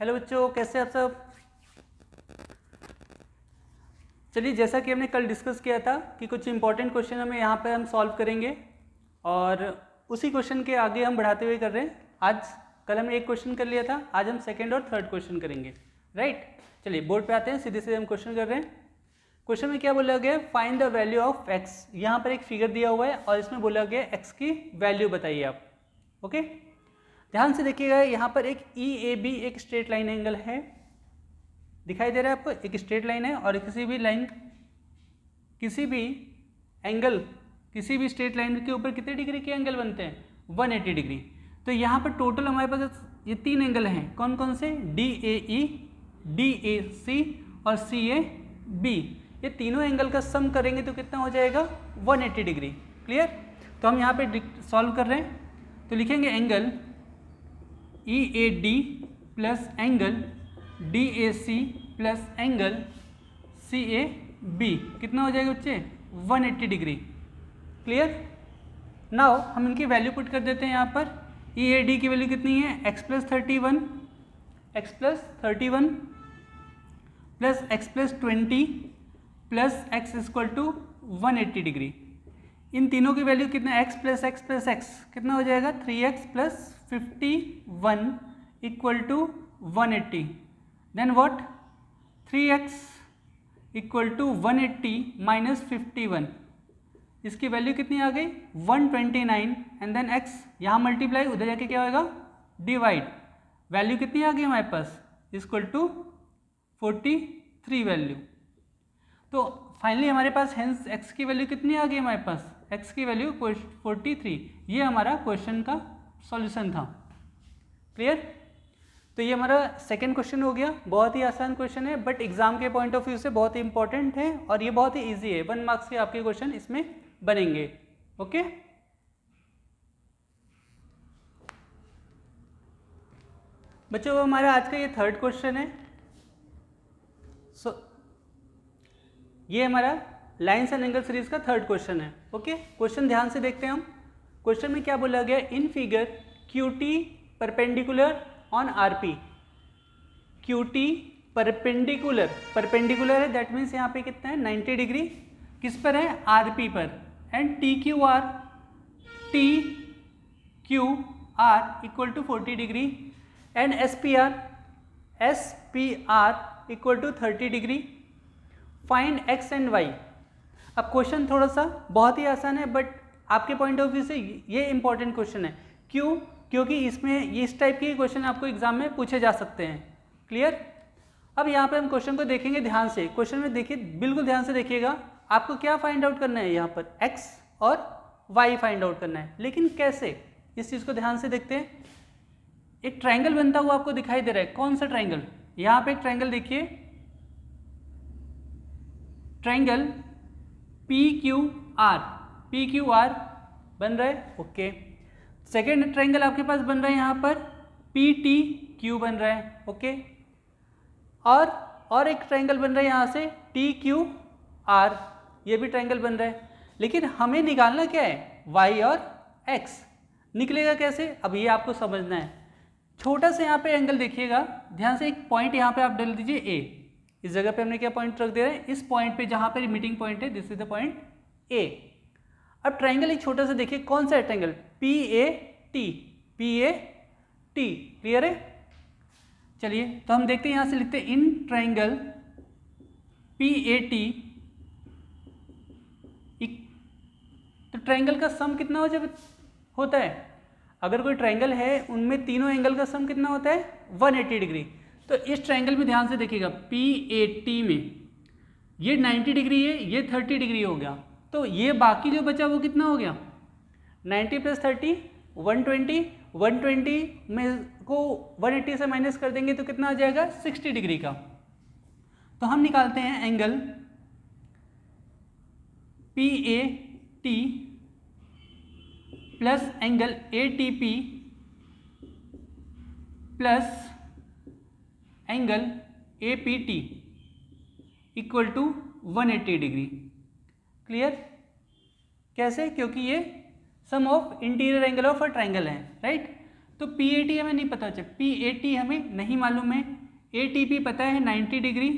Hello बच्चों, कैसे आप सब। चलिए, जैसा कि हमने कल डिस्कस किया था कि कुछ इंपॉर्टेंट क्वेश्चन हमें यहाँ पर हम सॉल्व करेंगे और उसी क्वेश्चन के आगे हम बढ़ाते हुए कर रहे हैं। आज कल हमने एक क्वेश्चन कर लिया था, आज हम सेकंड और थर्ड क्वेश्चन करेंगे। राइट, चलिए बोर्ड पे आते हैं, सीधे सीधे हम क्वेश्चन कर रहे हैं। क्वेश्चन में क्या बोला गया है, find the value of x. यहाँ पर एक फिगर दिया हुआ है और इसमें बोला गया है एक्स की वैल्यू बताइए आप। ओके, ध्यान से देखिएगा, यहाँ पर एक ई ए बी एक स्ट्रेट लाइन एंगल है, दिखाई दे रहा है आपको, एक स्ट्रेट लाइन है और किसी भी एंगल किसी भी स्ट्रेट लाइन के ऊपर कितने डिग्री के एंगल बनते हैं, 180 डिग्री। तो यहाँ पर टोटल हमारे पास ये तीन एंगल हैं, कौन कौन से, D A E, D A सी और सी ए बी। ये तीनों एंगल का सम करेंगे तो कितना हो जाएगा, 180 डिग्री। क्लियर। तो हम यहाँ पे सॉल्व कर रहे हैं, तो लिखेंगे angle E A D plus angle D A C plus angle C A B, कितना हो जाएगा बच्चे, 180 डिग्री। क्लियर। नाउ हम इनकी वैल्यू पुट कर देते हैं यहाँ पर। ई ए डी की वैल्यू कितनी है, x plus 31 plus x plus 20 plus x equal to 180 degree. इन तीनों की वैल्यू कितना, x प्लस x कितना हो जाएगा, 3x plus 51 equal to 180। Then what, 3x equal to 180 minus 51, इसकी वैल्यू कितनी आ गई, 129। एंड देन x यहाँ मल्टीप्लाई, उधर जाके क्या होगा, डिवाइड। वैल्यू कितनी आ गई हमारे पास, इक्वल टू 43 वैल्यू। तो फाइनली हमारे पास हेंस x की वैल्यू कितनी आ गई हमारे पास, x की वैल्यू 43। ये हमारा क्वेश्चन का सॉल्यूशन था। क्लियर। तो ये हमारा सेकंड क्वेश्चन हो गया, बहुत ही आसान क्वेश्चन है बट एग्जाम के पॉइंट ऑफ व्यू से बहुत ही इंपॉर्टेंट है और ये बहुत ही इजी है, 1 मार्क्स के आपके क्वेश्चन इसमें बनेंगे। ओके, बच्चों हमारा आज का ये थर्ड क्वेश्चन है। ये हमारा लाइन्स एंड एंगल सीरीज का थर्ड क्वेश्चन है। ओके, क्वेश्चन ध्यान से देखते हैं हम। क्वेश्चन में क्या बोला गया, in figure Q T perpendicular on R P. Q T perpendicular है, दैट मीन्स यहाँ पे कितना है, 90 डिग्री, किस पर है, आर पी पर। And T Q R equal to 40 degree and S P R equal to 30 degree. Find x and y. अब क्वेश्चन थोड़ा सा बहुत ही आसान है बट आपके पॉइंट ऑफ व्यू से ये इंपॉर्टेंट क्वेश्चन है। क्यों, क्योंकि इसमें इस टाइप के क्वेश्चन आपको एग्जाम में पूछे जा सकते हैं। क्लियर। अब यहाँ पे हम क्वेश्चन को देखेंगे ध्यान से। क्वेश्चन में देखिए, बिल्कुल ध्यान से देखिएगा, आपको क्या फाइंड आउट करना है, यहाँ पर x और y फाइंड आउट करना है, लेकिन कैसे, इस चीज़ को ध्यान से देखते हैं। एक ट्राइंगल बनता हुआ आपको दिखाई दे रहा है, कौन सा ट्राइंगल, यहाँ पे एक ट्राइंगल देखिए, ट्राइंगल पी क्यू आर बन रहा है। ओके, सेकेंड ट्राइंगल आपके पास बन रहा है यहाँ पर पी टी क्यू बन रहा है। ओके, और एक ट्राइंगल बन रहा है यहाँ से टी क्यू आर, ये भी ट्राइंगल बन रहा है। लेकिन हमें निकालना क्या है, y और x। निकलेगा कैसे, अब ये आपको समझना है। छोटा सा यहाँ पे एंगल देखिएगा ध्यान से, एक पॉइंट यहाँ पे आप डाल दीजिए A। इस जगह पे हमने क्या पॉइंट रख दे रहे हैं, इस पॉइंट पे जहाँ पे मीटिंग पॉइंट है, this is the point A। अब ट्राइंगल एक छोटा सा देखिए, कौन सा है triangle, P A T. Clear है। चलिए तो हम देखते हैं, यहाँ से लिखते हैं in triangle P A T, तो ट्राइंगल का सम कितना होता है, अगर कोई ट्राइंगल है उनमें तीनों एंगल का सम कितना होता है, 180 डिग्री। तो इस ट्राइंगल में ध्यान से देखिएगा, पी ए टी में ये 90 डिग्री है, ये 30 डिग्री हो गया, तो ये बाकी जो बचा वो कितना हो गया, 90 प्लस 30 120 में को 180 से माइनस कर देंगे तो कितना आ जाएगा, 60 डिग्री का। तो हम निकालते हैं angle P A T plus angle A T P plus angle A P T equal to 180 degree. Clear. कैसे, क्योंकि ये sum of interior angle of a triangle है, राइट। तो PAT हमें नहीं पता, PAT हमें नहीं मालूम है, ATP पता है 90 डिग्री,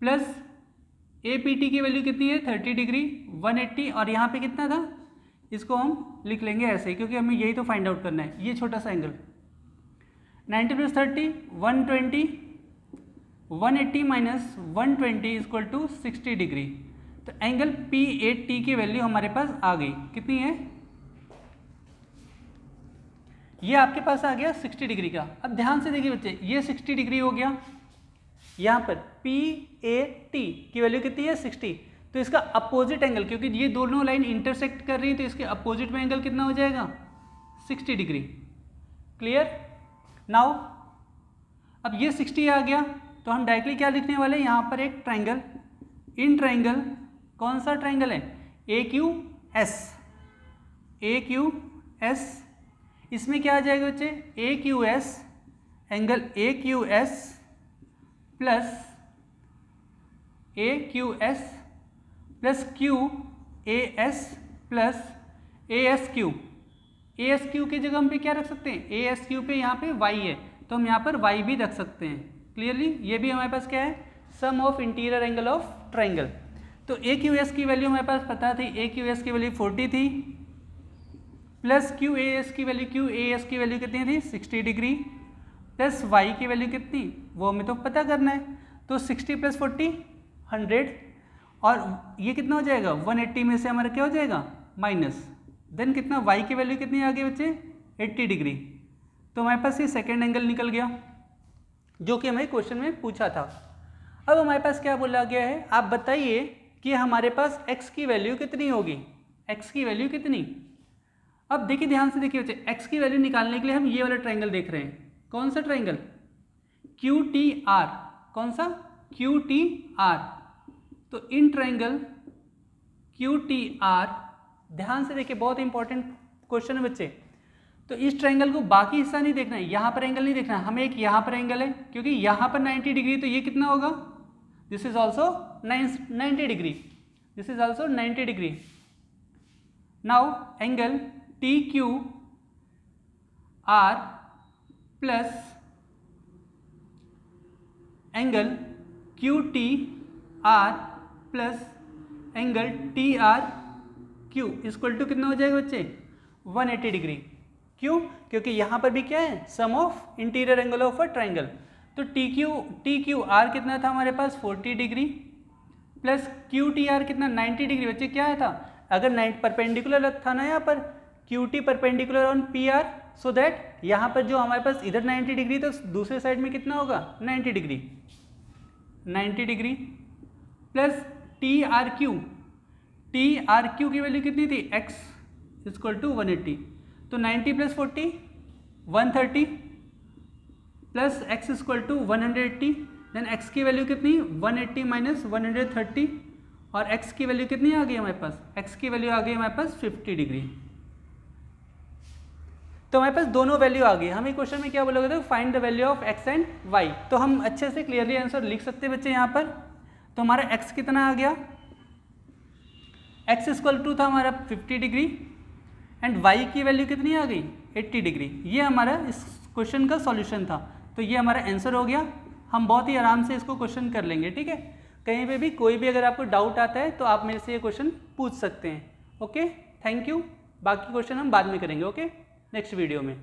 प्लस APT की वैल्यू कितनी है 30 डिग्री 180, और यहाँ पे कितना था, इसको हम लिख लेंगे ऐसे, क्योंकि हमें यही तो फाइंड आउट करना है, ये छोटा सा angle 90 plus 30 120, 180 minus 120 equal to 60 degree. तो एंगल PAT की वैल्यू हमारे पास आ गई, कितनी है, ये आपके पास आ गया 60 डिग्री का। अब ध्यान से देखिए बच्चे, ये 60 डिग्री हो गया, यहाँ पर PAT की वैल्यू कितनी है 60, तो इसका अपोजिट एंगल, क्योंकि ये दोनों लाइन इंटरसेक्ट कर रही है तो इसके अपोजिट में एंगल कितना हो जाएगा 60 डिग्री। क्लियर। नाउ अब ये 60 आ गया तो हम डायरेक्टली क्या लिखने वाले हैं, यहाँ पर एक ट्राइंगल, इन ट्राइंगल, कौन सा ट्राइंगल है, AQS, इसमें क्या आ जाएगा बच्चे, AQS, angle AQS plus AQS plus QAS plus ASQ। ASQ की जगह हम पे क्या रख सकते हैं, ASQ पे यहाँ पे y है तो हम यहाँ पर y भी रख सकते हैं। क्लियरली, ये भी हमारे पास क्या है, sum of interior angle of triangle. तो AQS की वैल्यू हमारे पास पता थी, AQS की वैल्यू 40 थी, प्लस QAS की वैल्यू कितनी थी 60 डिग्री, प्लस y की वैल्यू कितनी, वो हमें तो पता करना है, तो 60 प्लस 40 100, और ये कितना हो जाएगा 180 में से हमारा क्या हो जाएगा माइनस, देन कितना y की वैल्यू कितनी आ गई बच्चे 80 डिग्री। तो हमारे पास ये सेकेंड एंगल निकल गया जो कि हमें क्वेश्चन में पूछा था। अब हमारे पास क्या बोला गया है, आप बताइए कि हमारे पास x की वैल्यू कितनी होगी, x की वैल्यू कितनी। अब देखिए ध्यान से देखिए बच्चे, x की वैल्यू निकालने के लिए हम ये वाला ट्राइंगल देख रहे हैं, कौन सा ट्राइंगल, QTR, कौन सा QTR। तो इन ट्राइंगल QTR, ध्यान से देखिए बहुत इंपॉर्टेंट क्वेश्चन है बच्चे। तो इस ट्राइंगल को बाकी हिस्सा नहीं देखना है, यहाँ पर एंगल नहीं देखना है, हमें एक यहाँ पर एंगल है, क्योंकि यहाँ पर 90 डिग्री, तो ये कितना होगा, this is also 90 degree, this is also 90 degree. Now angle TQR plus angle QTR plus angle TRQ equal to कितना हो जाएगा बच्चे 180 डिग्री। क्यों, क्योंकि यहाँ पर भी क्या है, sum of interior angle of a triangle. तो TQR कितना था हमारे पास 40 डिग्री, प्लस QTR कितना 90 डिग्री। बच्चे क्या था, अगर परपेंडिकुलर था ना यहाँ पर, QT perpendicular on PR, so that यहाँ पर जो हमारे पास इधर 90 डिग्री, तो दूसरे साइड में कितना होगा 90 डिग्री, 90 डिग्री प्लस TRQ की वैल्यू कितनी थी x इक्वल टू 180, तो 90 plus 40 130 plus x equal to 180, then x की वैल्यू कितनी 180 माइनस 130, और x की वैल्यू कितनी आ गई हमारे पास, x की वैल्यू आ गई हमारे पास 50 डिग्री। तो हमारे पास दोनों वैल्यू आ गई। हमें क्वेश्चन में क्या बोला गया था, find the value of x and y। तो हम अच्छे से क्लियरली आंसर लिख सकते हैं बच्चे यहाँ पर। तो हमारा x कितना आ गया, x इक्वल टू था हमारा 50 डिग्री एंड y की वैल्यू कितनी आ गई 80 डिग्री। ये हमारा इस क्वेश्चन का सॉल्यूशन था। तो ये हमारा आंसर हो गया। हम बहुत ही आराम से इसको क्वेश्चन कर लेंगे, ठीक है। कहीं पे भी कोई भी अगर आपको डाउट आता है तो आप मेरे से ये क्वेश्चन पूछ सकते हैं। Okay, thank you. बाकी क्वेश्चन हम बाद में करेंगे, ओके, नेक्स्ट वीडियो में।